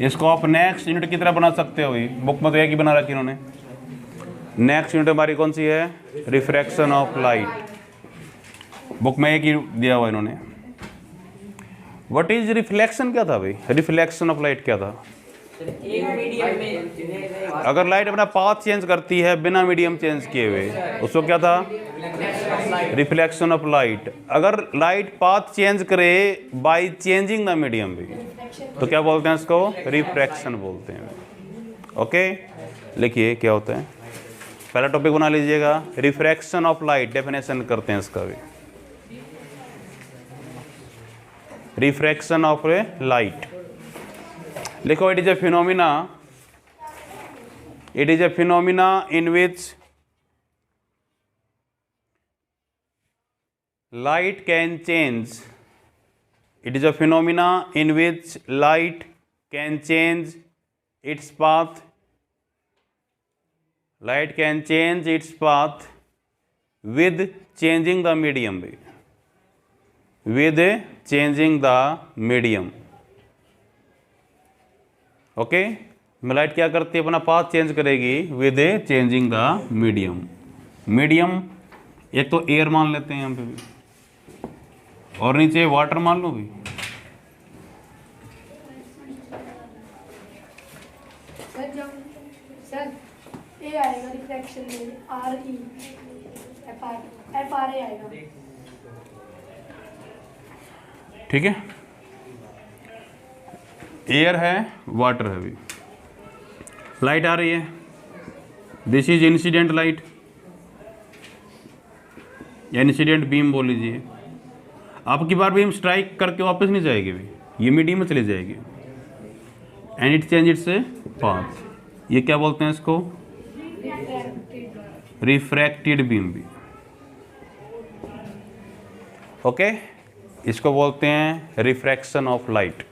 इसको आप next unit की तरह बना सकते हो। भाई बुक में तो एक ही बना रखी इन्होंने। नेक्स्ट यूनिट हमारी कौन सी है? Refraction of light. बुक में एक ही दिया हुआ इन्होंने। What is reflection? क्या था भाई रिफ्लेक्शन ऑफ लाइट? क्या था? अगर लाइट अपना पाथ चेंज करती है बिना मीडियम चेंज किए हुए, उसको क्या था? Reflection of light. अगर लाइट पाथ चेंज करे बाय चेंजिंग द मीडियम भी, तो क्या बोलते हैं इसको? रिफ्रैक्शन बोलते हैं। ओके, लिखिए क्या होता है। पहला टॉपिक बना लीजिएगा, रिफ्रैक्शन ऑफ लाइट। डेफिनेशन करते हैं इसका भी। रिफ्रैक्शन ऑफ लाइट लिखो, it is a phenomena, it is a phenomena in which light can change, it is a phenomena in which light can change its path, light can change its path with changing the medium, with changing the medium। Okay, light क्या करती है? अपना path change करेगी with changing the medium. Medium एक तो air मान लेते हैं यहाँ पे भी, और नीचे वाटर मान लो भी। सर ए आएगा रिफ्लेक्शन में, R E F R A आएगा। ठीक है, एयर है, वाटर है भी। लाइट आ रही है, दिस इज इंसिडेंट लाइट या इंसिडेंट बीम बोल लीजिए। आपकी बार बीम स्ट्राइक करके वापस नहीं जाएगी भी, ये मीडियम में चली जाएगी। And it change its path, ये क्या बोलते हैं इसको? रिफ्रैक्टेड बीम भी। ओके, इसको बोलते हैं रिफ्रैक्शन ऑफ लाइट।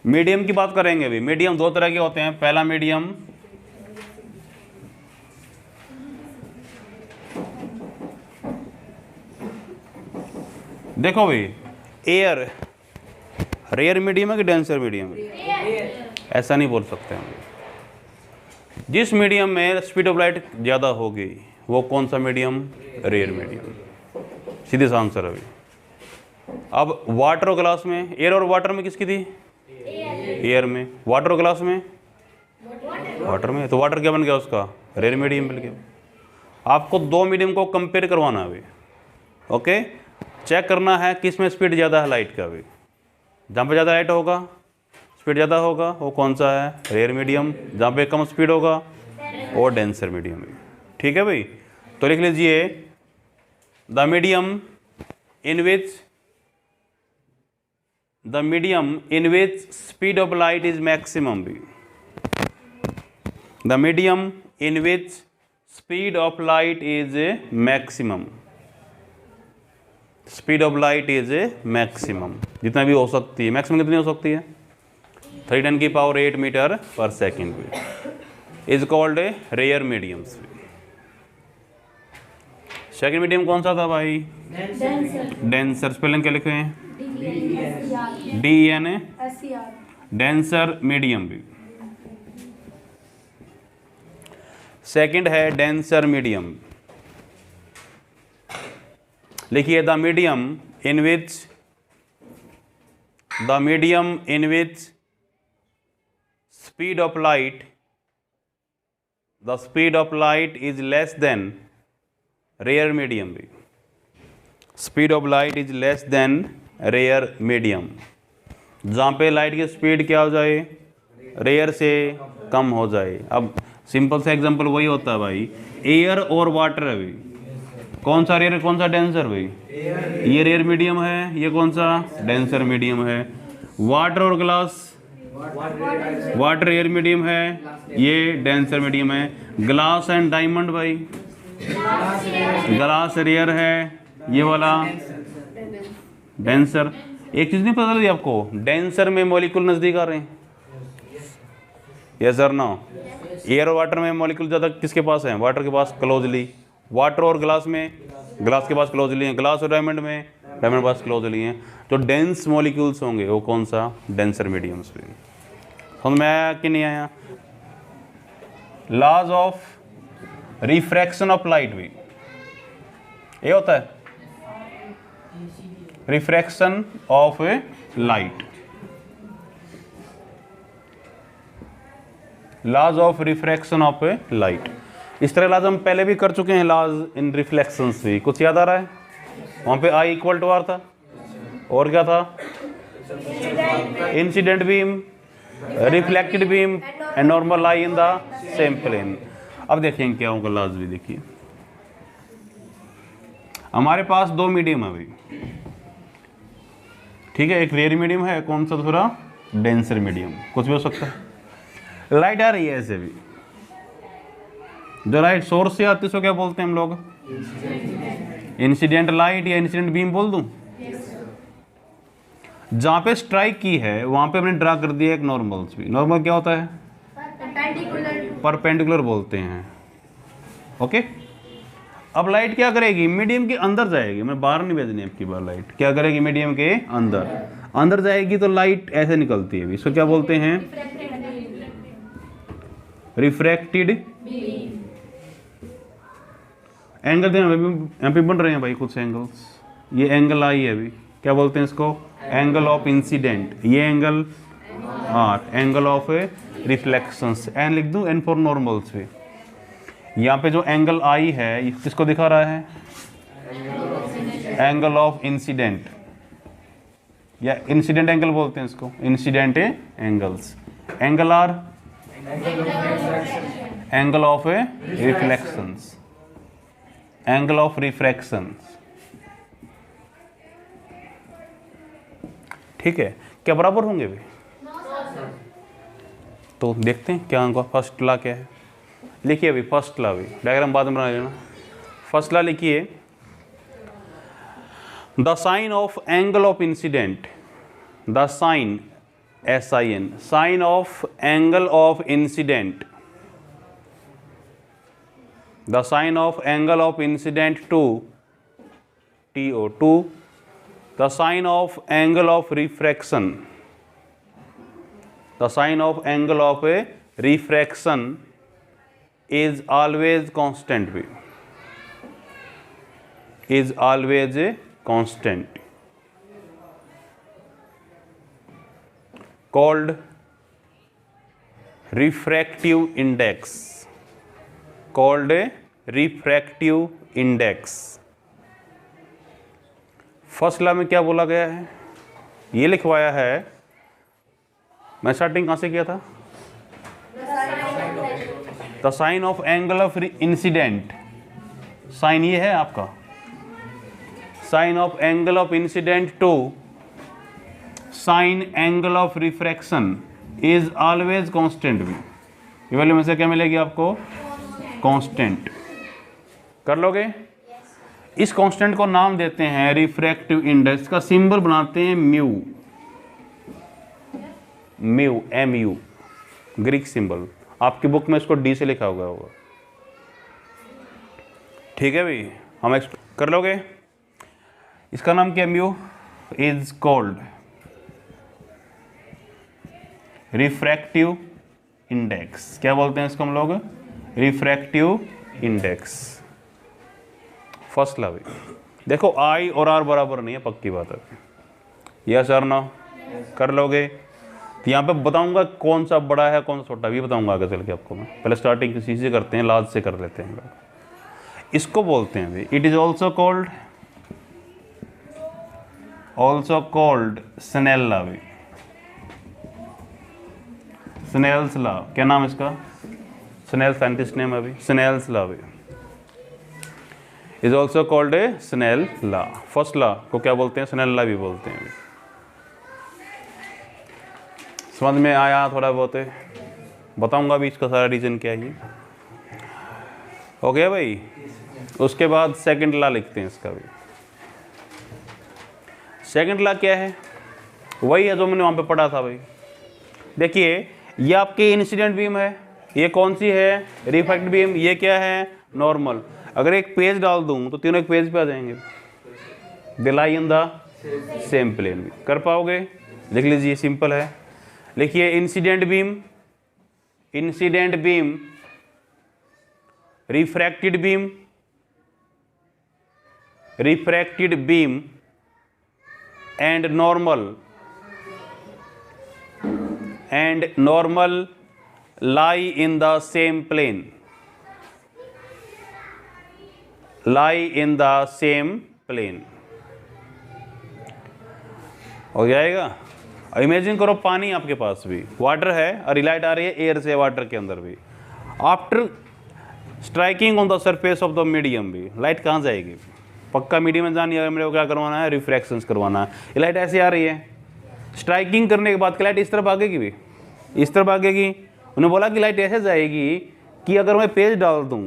मीडियम की बात करेंगे भी। मीडियम दो तरह के होते हैं। पहला मीडियम देखो भाई, एयर रेयर मीडियम है कि डेंसर मीडियम है? ऐसा नहीं बोल सकते हम। जिस मीडियम में स्पीड ऑफ लाइट ज़्यादा होगी वो कौन सा मीडियम? Rare medium. सीधे सा आंसर है भाई। अब वाटर और ग्लास में, एयर और वाटर में किसकी थी? एयर में। वाटर और ग्लास में? वाटर में। तो वाटर क्या बन गया उसका? रेयर मीडियम बन गया। आपको दो मीडियम को कंपेयर करवाना है भाई। ओके, चेक करना है किस में स्पीड ज़्यादा है लाइट का भी। जहाँ पे ज़्यादा लाइट होगा, स्पीड ज़्यादा होगा, वो कौन सा है? Rare medium. जहाँ पे कम स्पीड होगा वो डेंसर मीडियम है। ठीक है भाई, तो लिख लीजिए the medium in which speed of light is maximum भी। The medium in which speed of light is maximum. Speed of light is maximum, जितना भी हो सकती है। मैक्सिमम कितनी हो सकती है? 3×10⁸ मीटर पर सेकेंड भी। Is called rare mediums. Second medium कौन सा था भाई? डेंसर। स्पेलिंग क्या लिखे हैं? DEN डेंसर मीडियम भी। सेकेंड है डेंसर मीडियम। लिखिए the medium in which speed of light, the speed of light is less than rare medium भी। Speed of light is less than rare medium. जहाँ पे light की speed क्या हो जाए? रेयर से कम हो जाए। अब सिंपल सा एग्जांपल वही होता है भाई, एयर और वाटर है भाई। कौन सा रेयर कौन सा डेंसर भाई? ये रेयर मीडियम है, ये कौन सा? डेंसर मीडियम है। वाटर और ग्लास, वाटर रेयर मीडियम है, ये डेंसर मीडियम है। ग्लास एंड डायमंड भाई, ग्लास रेयर है, ये वाला डेंसर। एक चीज़ नहीं पता लगी आपको, डेंसर में मॉलिक्यूल नज़दीक आ रहे हैं। Yes sir no? एयर और वाटर में मॉलिक्यूल ज़्यादा किसके पास है? वाटर के पास क्लोजली। वाटर और ग्लास में, ग्लास के पास क्लोजली है। ग्लास और डायमंड में, डायमंड पास क्लोजली हैं। जो डेंस मॉलिक्यूल्स होंगे वो कौन सा, डेंसर मीडियम्स भी। समझ में आया कि नहीं आया? Laws of refraction of light भी ये होता है, refraction of a light, laws of refraction of a light. इस तरह लॉज हम पहले भी कर चुके हैं, लॉज इन रिफ्लेक्शंस भी। कुछ याद आ रहा है? वहां पे आई इक्वल टू आर था, और क्या था? Incident beam, reflected beam and normal lie in the same plane. अब देखेंगे क्या होगा लॉज भी। देखिए हमारे पास दो मीडियम है भाई, ठीक है, एक रेयर मीडियम है, कौन सा दूसरा? Denser medium. कुछ भी हो सकता है। लाइट आ रही है ऐसे भी, जो लाइट सोर्स से आती है उसको क्या बोलते हैं हम लोग? इंसिडेंट लाइट या इंसिडेंट बीम बोल दूं। जहां पे स्ट्राइक की है वहां पे हमने ड्रा कर दिया एक नॉर्मल्स भी। नॉर्मल क्या होता है? परपेंडिकुलर बोलते हैं। ओके, अब लाइट क्या करेगी? मीडियम के अंदर जाएगी, मैं बाहर नहीं भेजनी आपकी बार। लाइट क्या करेगी? मीडियम के अंदर, अंदर जाएगी तो लाइट ऐसे निकलती है। इसको क्या बोलते हैं? Refracted angle. यहाँ पे बन रहे हैं भाई कुछ एंगल्स। ये एंगल आई है अभी, क्या बोलते हैं इसको? Angle of incident. ये angle r, angle of reflections. N लिख दूं, एन फॉर नॉर्मल्स भी। यहाँ पे जो एंगल आई है ये किसको दिखा रहा है? एंगल ऑफ इंसिडेंट, या इंसिडेंट एंगल बोलते हैं इसको, incident angles. Angle r, angle of reflections, angle of refractions. ठीक है, क्या बराबर होंगे भी? तो देखते हैं क्या होगा। फर्स्ट लॉ क्या है, लिखिए अभी फर्स्ट लॉ भी, डायग्राम बाद में बना लेना। फर्स्ट लॉ लिखिए, the sine of angle of incident, the sine SIN, sine of angle of incident, the sign of angle of incident to TO2, the sign of angle of refraction, the sign of angle of a refraction is always constant, is always a constant, called refractive index, called a refractive index। First law में क्या बोला गया है? ये लिखवाया है, मैं starting कहाँ से किया था? The sine of angle of incident, sine ये है आपका, sine of angle of incident to sine angle of refraction is always constant भी। ये वाले में से क्या मिलेगी आपको? कांस्टेंट। कर लोगे? इस कांस्टेंट को नाम देते हैं रिफ्रैक्टिव इंडेक्स। का सिंबल बनाते हैं mu, mu, MU, Greek symbol. आपकी बुक में इसको D से लिखा हुआ होगा। ठीक है भाई, हम कर लोगे? इसका नाम क्या? Mu is called refractive index. क्या बोलते हैं इसको हम लोग? Refractive index. फर्स्ट लॉ भी देखो, I और R बराबर नहीं है, पक्की बात है। यस और नो? कर लोगे? तो यहाँ पे बताऊंगा कौन सा बड़ा है कौन सा छोटा, भी बताऊंगा आगे चल के आपको मैं। पहले स्टार्टिंग किसी से करते हैं, लाज से कर लेते हैं लोग। इसको बोलते हैं भाई, it is also called Snell law भी। स्नेल्स लॉ, क्या नाम है इसका? स्नेल साइंटिस्ट नेम है अभी, स्नेल्स लॉ भी is also called a Snell law. First law को क्या बोलते हैं? स्नेल लॉ भी बोलते हैं। समझ में आया थोड़ा बहुत? बताऊंगा भी इसका सारा रीजन क्या है। हो गया भाई? उसके बाद सेकंड लॉ लिखते हैं इसका भी। सेकंड लॉ क्या है? वही है जो मैंने वहाँ पे पढ़ा था भाई। देखिए, ये आपकी इंसिडेंट बीम है, ये कौन सी है? Refracted beam. ये क्या है? नॉर्मल। अगर एक पेज डाल दूं तो तीनों एक पेज पे आ जाएंगे। दे लाई इन द सेम प्लेन। कर पाओगे? लिख लीजिए, सिंपल है। लिखिए incident beam, incident beam, refracted beam, refracted beam and normal lie in the same plane, lie in the same plane। हो जाएगा? इमेजिन करो पानी आपके पास भी, वाटर है और लाइट आ रही है एयर से, वाटर के अंदर भी। After striking on the surface of the medium भी लाइट कहाँ जाएगी? पक्का मीडियम में जानी है, मेरे को क्या करवाना है? रिफ्रैक्शंस करवाना है। ये लाइट ऐसे आ रही है, स्ट्राइकिंग करने के बाद लाइट इस तरफ भागेगी भी, इस तरफ भागेगी। उन्होंने बोला कि लाइट ऐसे जाएगी कि अगर मैं पेज डाल दूं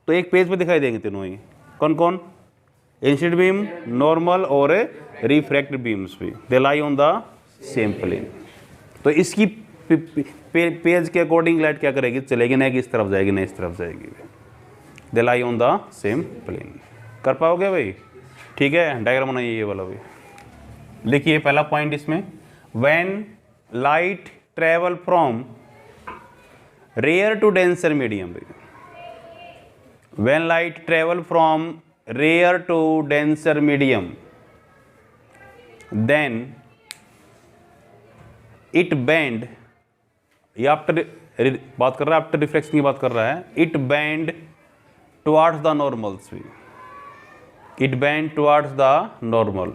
तो एक पेज पे दिखाई देंगे तीनों ही। कौन कौन? इंसिडेंट बीम, नॉर्मल और रिफ्रैक्टेड बीम्स भी, they lie on the same plane. तो इसकी पेज के अकॉर्डिंग लाइट क्या करेगी? चलेगी, नहीं कि इस तरफ जाएगी, नहीं इस तरफ जाएगी। They lie on the same plane. कर पाओगे भाई? ठीक है, डायग्राम बनाइए ये वाला भी। लिखिए पहला पॉइंट इसमें, when light travel from rare to denser medium. When light travel from rare to denser medium, then it bend, ये आफ्टर बात कर रहा है, आफ्टर रिफ्लेक्शन की बात कर रहा है। It bend towards the normals भी, it bend towards the normal.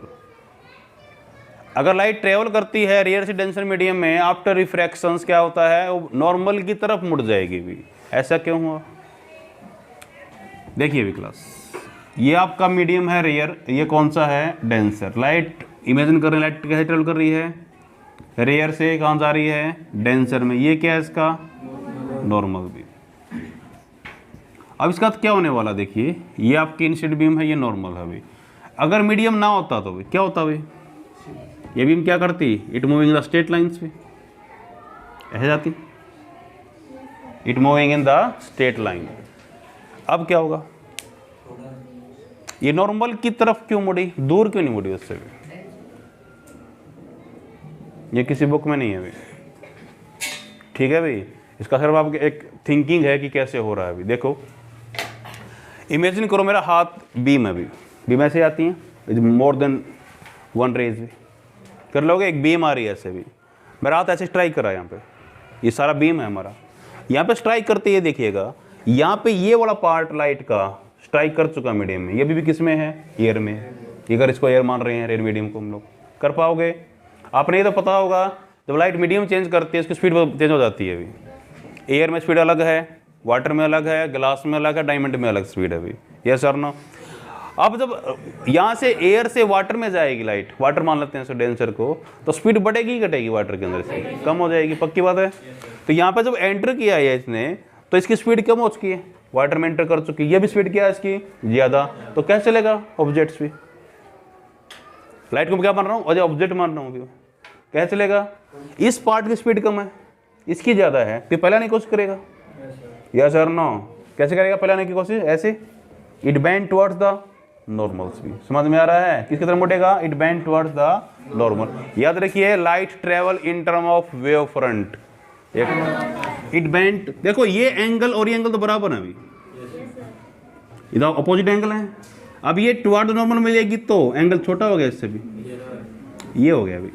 अगर लाइट ट्रेवल करती है रेयर से डेंसर मीडियम में, आफ्टर रिफ्रैक्शंस क्या होता है? वो नॉर्मल की तरफ मुड़ जाएगी भी। ऐसा क्यों हुआ? देखिए भी क्लास, ये आपका मीडियम है रेयर, ये कौन सा है? डेंसर। लाइट इमेजिन कर रहे हैं, लाइट कैसे ट्रेवल कर रही है? रेयर से कहाँ जा रही है? डेंसर में। ये क्या है इसका? नॉर्मल भी। अब इसका क्या होने वाला? देखिए, ये आपकी इंसिडेंट बीम है, ये नॉर्मल है अभी। अगर मीडियम ना होता तो भी क्या होता भाई? ये बीम क्या करती? It moving the straight lines पे, ऐसे जाती, it moving in the straight line. अब क्या होगा? ये नॉर्मल की तरफ क्यों मुड़ी? दूर क्यों नहीं मुड़ी उससे भी? ये किसी बुक में नहीं है भाई, ठीक है भाई। इसका सिर्फ आपकी एक थिंकिंग है कि कैसे हो रहा है अभी। देखो, इमेजिन करो मेरा हाथ बीम है, अभी बीम ऐसे आती हैं, मोर देन वन रेज भी कर लोगे। एक बीम आ रही है ऐसे भी, मेरा हाथ ऐसे स्ट्राइक करा, यहाँ पे ये सारा बीम है हमारा, यहाँ पे स्ट्राइक करते ये देखिएगा, यहाँ पे ये वाला पार्ट लाइट का स्ट्राइक कर चुका मीडियम में। ये भी किस में है? एयर में। अगर इसको एयर मान रहे हैं, रेड मीडियम को हम लोग, कर पाओगे? आपने ये तो पता होगा, जब लाइट मीडियम चेंज करती है उसकी स्पीड चेंज हो जाती है अभी। एयर में स्पीड अलग है, वाटर में अलग है, ग्लास में अलग है, डायमंड में अलग स्पीड है अभी। यस और नो? अब जब यहाँ से एयर से वाटर में जाएगी लाइट, वाटर मान लेते हैं इसको डेंसर को, तो स्पीड बढ़ेगी घटेगी? वाटर के अंदर से कम हो जाएगी, पक्की बात है। तो यहाँ पे जब एंटर किया है इसने, तो इसकी स्पीड कम हो चुकी है, वाटर में एंटर कर चुकी है। ये भी स्पीड क्या है इसकी? ज़्यादा। तो कैसे चलेगा ऑब्जेक्ट्स भी? लाइट को क्या मान रहा हूँ? और ऑब्जेक्ट मान रहा हूँ अभी, कैसे चलेगा? इस पार्ट की स्पीड कम है, इसकी ज़्यादा है, तो पहले आने की कोशिश करेगा। यस और नो? कैसे करेगा पहले आने की कोशिश? ऐसे, it bend towards the normals भी। समझ में आ रहा है? किसकी तरफ मुड़ेगा? It bend towards the normal. याद रखिए, light travel in term of wave front. It bend, देखो ये एंगल और ये एंगल तो बराबर है अभी, इधर अपोजिट एंगल है। अब ये टुवर्ड नॉर्मल मिलेगी तो एंगल छोटा हो गया इससे भी, ये हो गया अभी,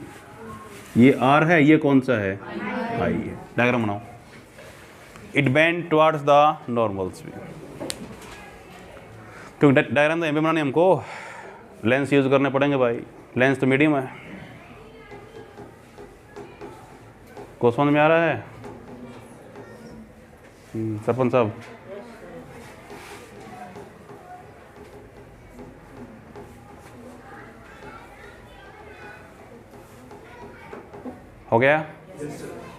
ये आर है, ये कौन सा है? आई है। डायग्राम बनाओ। It bend towards the normals भी, क्योंकि डायग्राम तो बनाने हमको लेंस यूज करने पड़ेंगे भाई, लेंस तो मीडियम है। को समझ में आ रहा है सरपंच साहब? हो गया?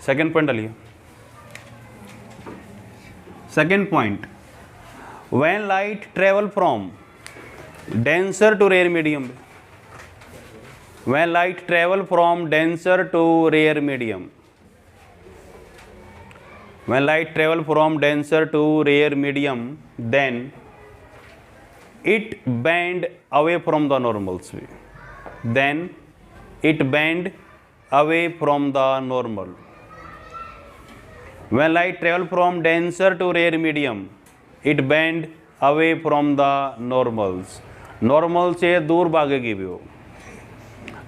सेकेंड पॉइंट डालिए। Second point, when light travel from denser to rare medium, when light travel from denser to rare medium, when light travel from denser to rare medium, then it bend away from the normals. then it bend away from the normal. When light travel from denser to rare medium, it bend away from the normals. Normal से दूर भागेगी भी वो.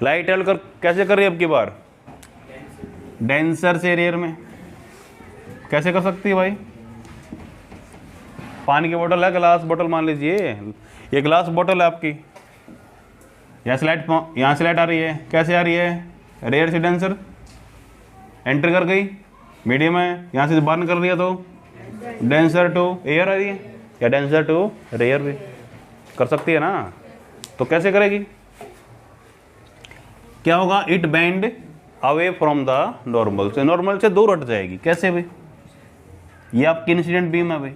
Light travel कर कैसे कर रही है अब की बार? डेंसर से रेयर में. कैसे कर सकती है भाई? पानी की बोतल है, ग्लास बोतल मान लीजिए, ये ग्लास बोतल है आपकी, यहाँ से लाइट आ रही है. कैसे आ रही है? रेयर से डेंसर एंटर कर गई, मीडियम है, यहाँ से बाहर निकल रही है तो डेंसर टू एयर आ रही है, या डेंसर टू रेयर भी कर सकती है ना. तो कैसे करेगी? क्या होगा? It bend away from the normal. से नॉर्मल से दूर हट जाएगी. कैसे भाई? ये आपकी इंसिडेंट बीम है भाई,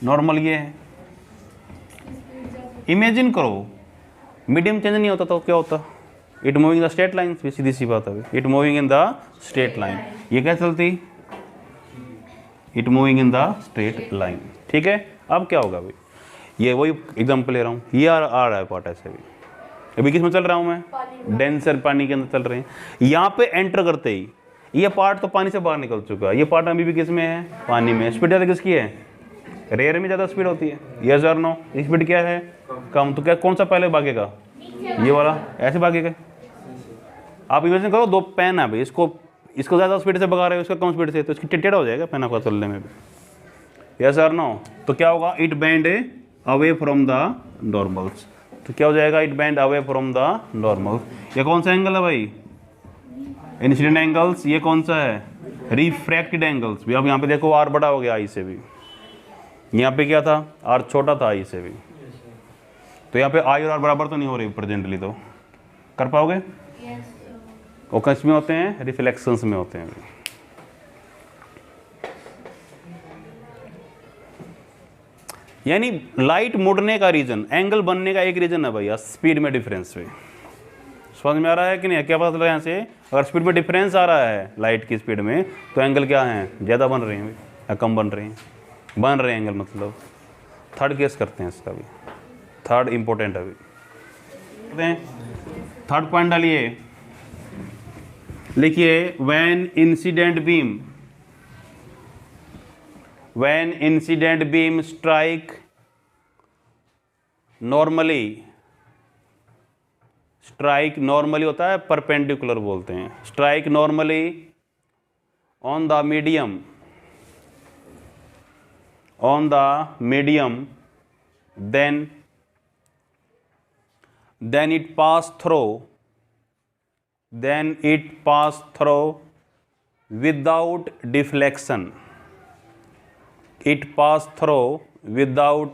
नॉर्मल ये है. इमेजिन करो मीडियम चेंज नहीं होता तो क्या होता? It moving the straight line. सीधी सी बात है, it moving in the straight line. ये क्या चलती? It moving in the straight line. ठीक है. अब क्या होगा भाई? ये वही एग्जाम्पल ले रहा हूँ, ये आ रहा है पार्ट ऐसे भी. अभी किस में चल रहा हूँ मैं? डेंसर पानी के अंदर चल रहे हैं. यहाँ पे एंटर करते ही ये पार्ट तो पानी से बाहर निकल चुका है, ये पार्ट अभी भी किस में है? पानी में. स्पीड ज़्यादा किसकी है? रेयर में ज़्यादा स्पीड होती है. यस और नो? स्पीड क्या है? कम. तो क्या कौन सा पहले भागेगा? ये वाला ऐसे भागेगा. आप इमेजिन करो, दो पेन है भाई, इसको ज़्यादा स्पीड से भगा रहे हो, इसका कम स्पीड से, तो इसकी टेढ़ा हो जाएगा पेन आपका चलने में भी. यस और नो? तो क्या होगा? It bend away from the normals. तो क्या हो जाएगा? It bend away from the normal. ये कौन सा एंगल है भाई? Incident angles. ये कौन सा है? Refracted angles. भी अब यहाँ पे देखो आर बड़ा हो गया आई से भी. यहाँ पे क्या था? आर छोटा था आई से भी. तो यहाँ पे आई और आर बराबर तो नहीं हो रही प्रेजेंटली. तो कर पाओगे? वो किस में होते हैं? रिफ्लेक्शंस में होते हैं. यानी लाइट मुड़ने का रीजन, एंगल बनने का एक रीजन है भैया, स्पीड में डिफरेंस पे. समझ में आ रहा है कि नहीं? क्या पता चल रहा है यहाँ से? अगर स्पीड में डिफरेंस आ रहा है लाइट की स्पीड में, तो एंगल क्या है? ज़्यादा बन रहे हैं या कम बन रहे हैं? बन रहे हैं एंगल. मतलब थर्ड केस करते हैं इसका भी. थर्ड इंपॉर्टेंट है अभी. थर्ड पॉइंट डालिए, लिखिए when incident beam strike normally होता है, परपेंडिकुलर बोलते हैं. Strike normally on the medium then it pass through without deflection. It pass through without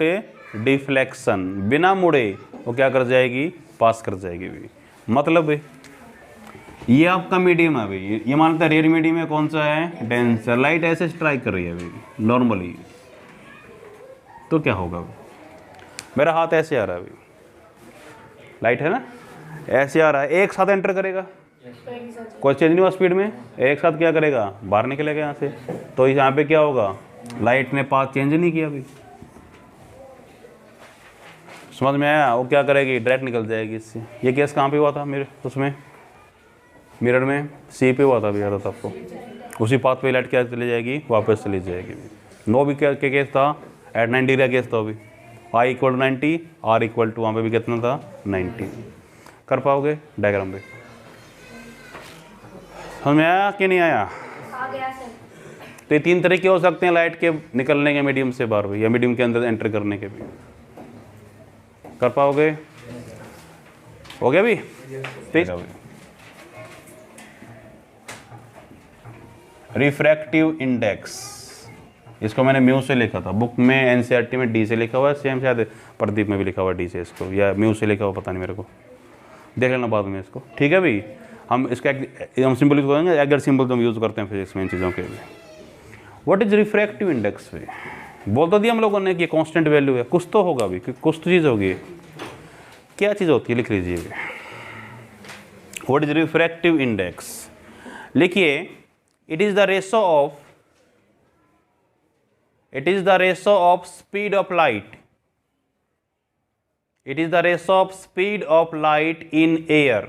deflection. बिना मुड़े वो क्या कर जाएगी? पास कर जाएगी भी. मतलब ये आपका मीडियम है भाई, ये मानता है रेयर मीडियम है. कौन सा है? डेंसर. लाइट ऐसे स्ट्राइक कर रही है भाई नॉर्मली, तो क्या होगा? मेरा हाथ ऐसे आ रहा है अभी, लाइट है ना, ऐसे आ रहा है, एक साथ एंटर करेगा, कोई चेंज नहीं हुआ स्पीड में, एक साथ क्या करेगा? बाहर निकलेगा यहाँ से. तो यहाँ पे क्या होगा? लाइट ने पाथ चेंज नहीं किया अभी. समझ में आया? वो क्या करेगी? डायरेक्ट निकल जाएगी इससे. ये केस कहाँ पे हुआ था? मेरे उसमें मिरर में सी पे हुआ था अभी, याद था आपको? उसी पाथ पे लाइट क्या चली जाएगी? वापस चली जाएगी. नो भी क्या केस था? एट 90 डिग्री केस था अभी. I equal 90, are equal to, वहाँ पे भी कितना था? 90. कर पाओगे डायग्राम पे? समझ में आया कि नहीं आया? आ गया सर. तो ये तीन तरीके हो सकते हैं लाइट के निकलने के मीडियम से बाहर भी, या मीडियम के अंदर एंटर करने के भी. कर पाओगे? हो गया भी? ठीक है. रिफ्रैक्टिव इंडेक्स, इसको मैंने म्यू से लिखा था, बुक में एनसीईआरटी में डी से लिखा हुआ है, सेम शायद प्रदीप में भी लिखा हुआ डी से इसको, या म्यू से लिखा हुआ पता नहीं मेरे को, देख लेना बाद में इसको. ठीक है भाई? हम इसका हम सिंपल यूज़ करेंगे, अगर सिंपल तो हम यूज़ करते हैं फिजिक्स में इन चीज़ों के लिए. What is refractive index? बोल तो दिया हम लोगों ने कि कांस्टेंट वैल्यू है, कुछ तो होगा भी, कुछ तो चीज़ होगी. क्या चीज़ होती है? लिख लीजिए. What is refractive index? लिखिए, it is the ratio of speed of light it is the ratio of speed of light in air,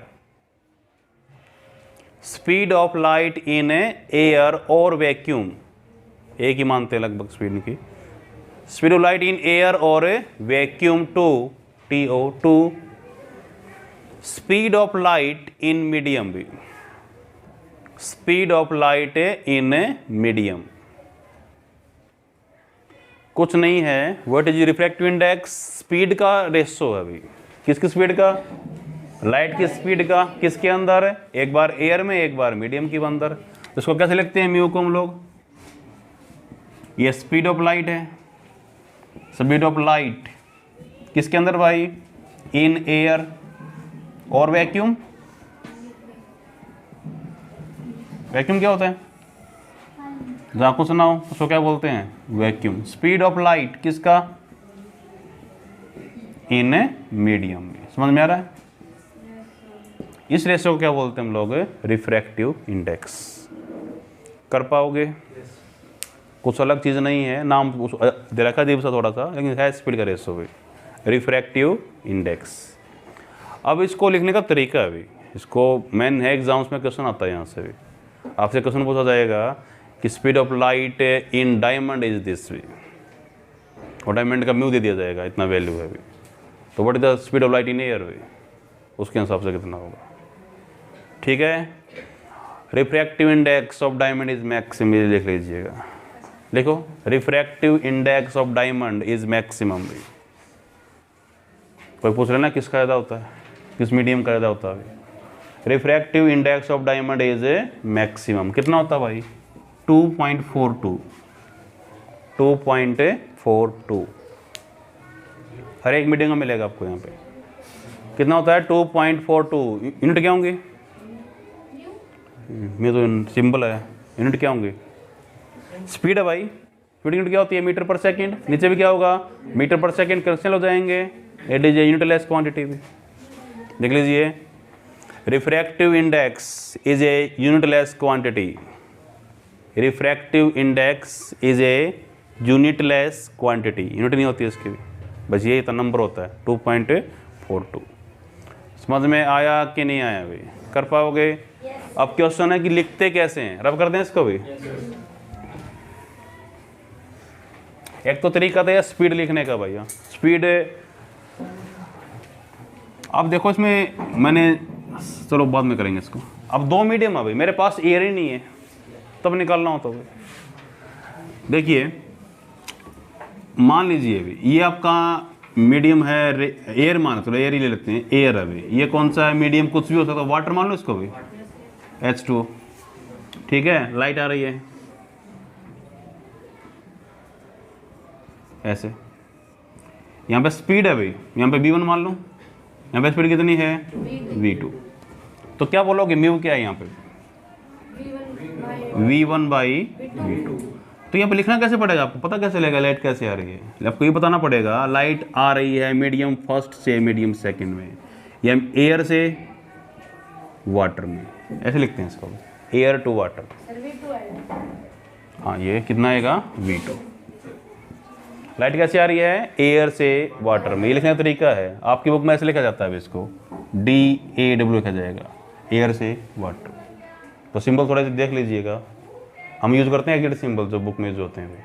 speed of light in air और वैक्यूम, एक ही मानते हैं लगभग स्पीड की, speed of light in air और vacuum to TO to speed of light in medium भी, speed of light in medium कुछ नहीं है, what is refractive index, speed का रेशो है अभी, किसकी स्पीड का, लाइट की स्पीड का, किसके अंदर है, एक बार एयर में एक बार मीडियम के अंदर, तो इसको कैसे लिखते हैं म्यू को हम लोग, ये स्पीड ऑफ लाइट है, स्पीड ऑफ लाइट किसके अंदर भाई, इन एयर और वैक्यूम, वैक्यूम क्या होता है, जहाँ कुछ ना हो उसको क्या बोलते हैं, वैक्यूम, स्पीड ऑफ लाइट किसका, इन मीडियम में, समझ में आ रहा है, इस रेशो को क्या बोलते हैं हम लोग, रिफ्रैक्टिव इंडेक्स, कर पाओगे, कुछ अलग चीज़ नहीं है, नाम दे रखा है सा थोड़ा सा, लेकिन है स्पीड का रेशो भी, रिफ्रैक्टिव इंडेक्स। अब इसको लिखने का तरीका है अभी, इसको मेन है एग्जाम्स में क्वेश्चन आता है, यहाँ से भी आपसे क्वेश्चन पूछा जाएगा कि speed of light in diamond is this V, और डायमंड का म्यू दे दिया जाएगा, इतना वैल्यू है अभी, तो what is the speed of light in air way, उसके हिसाब से कितना होगा, ठीक है। Refractive index of diamond is maximum, लिख लीजिएगा, लिखो, refractive index of diamond is maximum भी, कोई पूछ रहे ना किसका ज़्यादा होता है, किस मीडियम का ज़्यादा होता है, refractive index of diamond is maximum, कितना होता है भाई, 2.42, 2.42, हर एक मीडियम का मिलेगा आपको यहाँ पे, कितना होता है 2.42, यूनिट क्या होंगे, मैं तो सिंबल है, यूनिट क्या होंगे, स्पीड है भाई, स्पीड यूनिट क्या होती है, मीटर पर सेकंड, नीचे भी क्या होगा, मीटर पर सेकंड, कैंसिल हो जाएंगे, it is unit less quantity भी, देख लीजिए, refractive index is a unit less quantity, refractive index is a unit less quantity, unit नहीं होती है इसकी भी, बस ये इतना नंबर होता है 2.42, समझ में आया कि नहीं आया भाई, कर पाओगे। अब क्वेश्चन है कि लिखते कैसे हैं, रब कर दें इसको भी, एक तो तरीका था स्पीड लिखने का भैया, स्पीड, अब देखो इसमें मैंने, चलो बाद में करेंगे इसको, अब दो मीडियम है भाई, मेरे पास एयर ही नहीं है, तब निकालना हो तो भाई, देखिए मान लीजिए अभी ये आपका मीडियम है, एयर मान, चलो एयर ही ले लेते हैं, एयर अभी ये कौन सा है मीडियम, कुछ भी हो सकता है, वाटर मान लो इसको भी, H2O, ठीक है, लाइट आ रही है ऐसे, यहाँ पे स्पीड है भाई, यहाँ पे V1 मान लो, यहाँ पे स्पीड कितनी है, V2, तो क्या बोलोगे म्यू क्या है यहाँ पे, V1 बाई V2, तो यहाँ पे लिखना कैसे पड़ेगा आपको, पता कैसे लगेगा लाइट कैसे आ रही है, आपको ये बताना पड़ेगा, लाइट आ रही है मीडियम फर्स्ट से मीडियम सेकंड में, या एयर से वाटर में, ऐसे लिखते हैं इसको, एयर टू वाटर, हाँ ये कितना आएगा V2, लाइट कैसे आ रही है, एयर से वाटर में, ये लिखने का तरीका है, आपकी बुक में ऐसे लिखा जाता है, इसको DAW लिखा जाएगा, एयर से वाटर, तो सिंबल थोड़ा सा देख लीजिएगा, हम यूज़ करते हैं एग्जैक्ट सिंबल जो बुक में यूज होते हैं,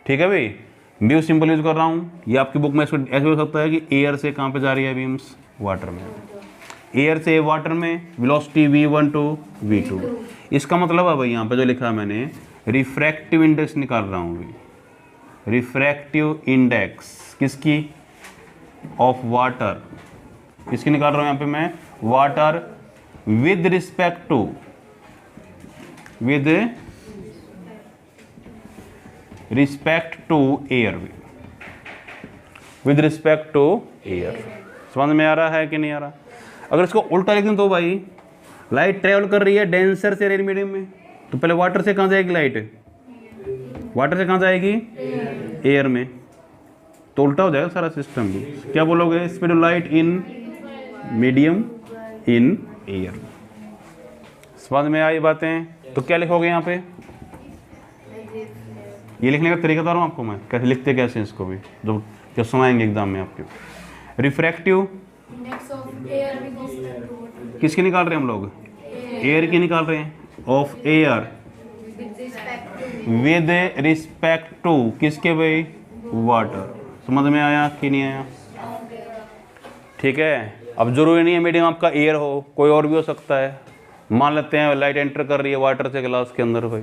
ठीक है भाई, म्यू सिंबल यूज़ कर रहा हूँ, ये आपकी बुक में ऐसे हो सकता है कि एयर से कहाँ पे जा रही है बीम्स, वाटर में, एयर से वाटर में, वेलोसिटी V1 टू V2, इसका मतलब है भाई यहाँ पे जो लिखा है मैंने, रिफ्रैक्टिव इंडेक्स निकाल रहा हूँ अभी, रिफ्रैक्टिव इंडेक्स किसकी, ऑफ वाटर, किसकी निकाल रहा हूँ यहाँ पे मैं, water with respect to, with respect to air, with respect to air, समझ में आ रहा है कि नहीं आ रहा। अगर इसको उल्टा लिख दें तो भाई, लाइट ट्रेवल कर रही है डेंसर से एयर मीडियम में, तो पहले वाटर से कहाँ जाएगी लाइट, वाटर से कहाँ जाएगी, एयर में, तो उल्टा हो जाएगा सारा सिस्टम भी, क्या बोलोगे, speed of light in medium in air, समझ में आई बातें, तो क्या लिखोगे यहाँ पे, ये लिखने का तरीका बता रहा हूँ आपको मैं, कैसे लिखते कैसे इसको भी, जो सुनाएंगे एग्जाम में आपके, refractive index of air with respect to water किसकी निकाल रहे हैं हम लोग? एयर की निकाल रहे हैं, of air with respect to किसके भाई? वाटर। समझ में आया कि नहीं आया? ठीक है। अब जरूरी नहीं है मीडियम आपका एयर हो, कोई और भी हो सकता है। मान लेते हैं लाइट एंटर कर रही है वाटर से ग्लास के अंदर भाई,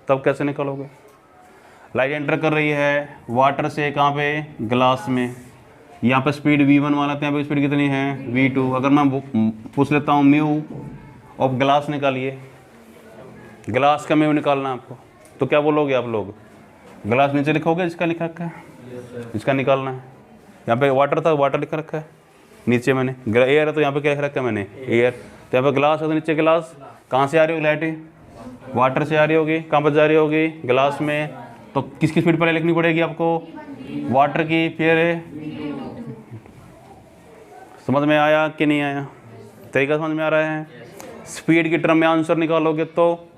तब कैसे निकालोगे? लाइट एंटर कर रही है वाटर से कहाँ पे? ग्लास में। यहाँ पे स्पीड v1 मान लेते हैं, यहाँ पे स्पीड कितनी है? v2। अगर मैं पूछ लेता हूँ म्यू ऑफ ग्लास निकालिए, ग्लास का म्यू निकालना है आपको, तो क्या बोलोगे आप लोग? ग्लास नीचे लिखोगे जिसका लिखा रखा है, जिसका निकालना है। यहाँ पे वाटर था, वाटर लिखा रखा है नीचे मैंने, एयर है तो यहाँ पे क्या लिख रखा है मैंने? एयर। तो यहाँ पे ग्लास है तो नीचे ग्लास। कहाँ से आ रही होगी लाइट? वाटर से आ रही होगी। कहाँ पर जा रही होगी? ग्लास में। तो किसकी स्पीड पहले लिखनी पड़ेगी आपको? वाटर की, फिर समझ में आया कि नहीं आया? तरीका समझ में आ रहा है? स्पीड की टर्म में आंसर निकालोगे तो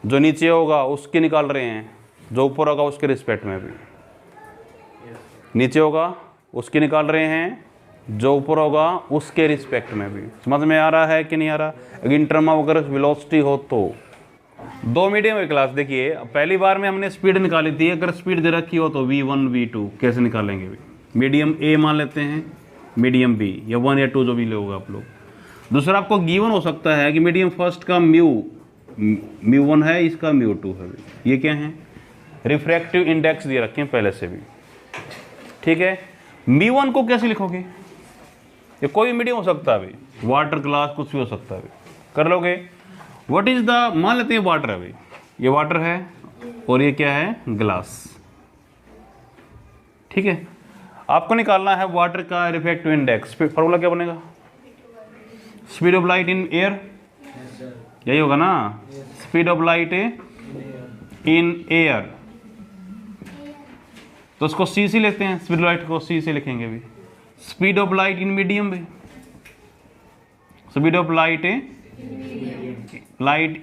जो नीचे होगा उसकी निकाल रहे हैं, जो ऊपर होगा उसके रिस्पेक्ट में भी। नीचे होगा उसकी निकाल रहे हैं, जो ऊपर होगा उसके रिस्पेक्ट में भी। समझ में आ रहा है कि नहीं आ रहा? अगर टर्म अगर वेलोसिटी हो तो दो मीडियम की क्लास देखिए, पहली बार में हमने स्पीड निकाली थी। अगर स्पीड दे रखी हो तो v1 v2 कैसे निकालेंगे भी? मीडियम ए मान लेते हैं, मीडियम बी, या 1 या 2 जो भी लोगे आप लोग। दूसरा आपको गिवन हो सकता है कि मीडियम फर्स्ट का म्यू1 है, इसका म्यू2 है। ये क्या है? रिफ्रैक्टिव इंडेक्स दिए रखे हैं पहले से भी। ठीक है। म्यू1 को कैसे लिखोगे? ये कोई मीडियम हो सकता है अभी, वाटर, ग्लास, कुछ भी हो सकता है अभी। कर लोगे? व्हाट इज द, मान लेते हैं वाटर है अभी, ये वाटर है और ये क्या है? ग्लास। ठीक है। आपको निकालना है वाटर का रिफ्रैक्टिव इंडेक्स। फॉर्मूला क्या बनेगा? Speed of light in air, यही होगा ना? Speed of light in air, तो उसको सी से लेते हैं, स्पीड ऑफ लाइट को सी से लिखेंगे भी। Speed of light in medium भी, speed of light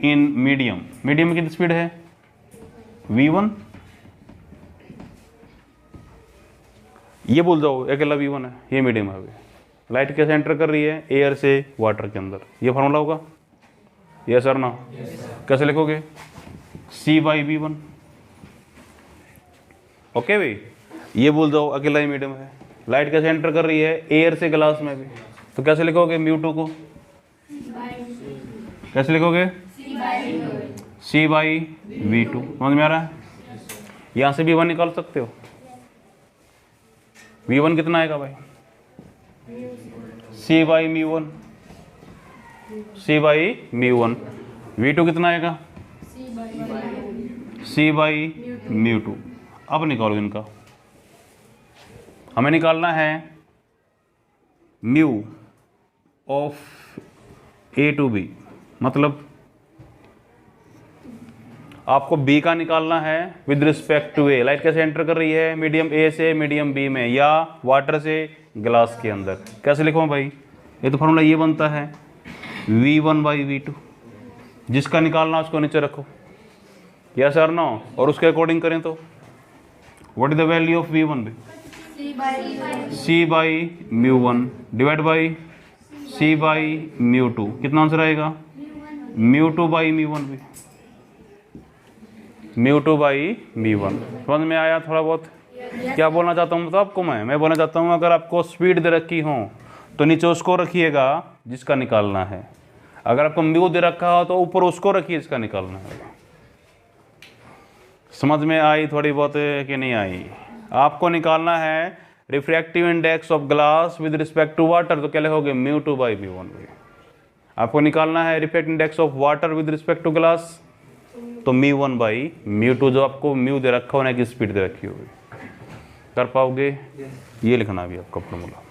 in medium, medium की स्पीड है v1। ये बोल जाओ अकेला v1 है, ये मीडियम है। अभी लाइट कैसे एंटर कर रही है? एयर से वाटर के अंदर। ये फॉर्मूला होगा, यस सर ना? कैसे लिखोगे? c/v1। ओके भाई, ये बोल दो अकेला ही मीडियम है। लाइट कैसे एंटर कर रही है? एयर से ग्लास में भी, तो कैसे लिखोगे म्यू2 को? कैसे लिखोगे? c/v2। समझ में आ रहा है? यहाँ से v1 निकाल सकते हो। v1 कितना आएगा भाई? c/μ1, c/μ1। v2 कितना आएगा? c/μ2। अब निकालो इनका। हमें निकालना है mu of A to B, मतलब आपको बी का निकालना है with respect to A. Light कैसे एंटर कर रही है? मीडियम ए से मीडियम बी में, या वाटर से ग्लास के अंदर। कैसे लिखूँ भाई? ये तो फॉर्मूला ये बनता है v1/v2। जिसका निकालना उसको नीचे रखो, यस और नो? और उसके अकॉर्डिंग करें तो what is the value of v1 भी? c/μ1 divide by c/μ2। कितना आंसर आएगा? μ2/μ1 भी, μ2/μ1। समझ में आया थोड़ा बहुत? क्या बोलना चाहता हूँ तो आपको मैं बोलना चाहता हूँ, अगर आपको स्पीड दे रखी हो तो नीचे उसको रखिएगा जिसका निकालना है। अगर आपको म्यू दे रखा हो तो ऊपर उसको रखिए जिसका निकालना है। समझ में आई थोड़ी बहुत कि नहीं आई? आपको निकालना है refractive index of glass with respect to water, तो क्या लिखोगे? μ2/μ1। आपको निकालना है refractive index of water with respect to glass, तो μ1/μ2, जो आपको म्यू दे रखा होना की स्पीड दे रखी होगी। कर पाओगे? ये लिखना भी आपका फॉर्मूला।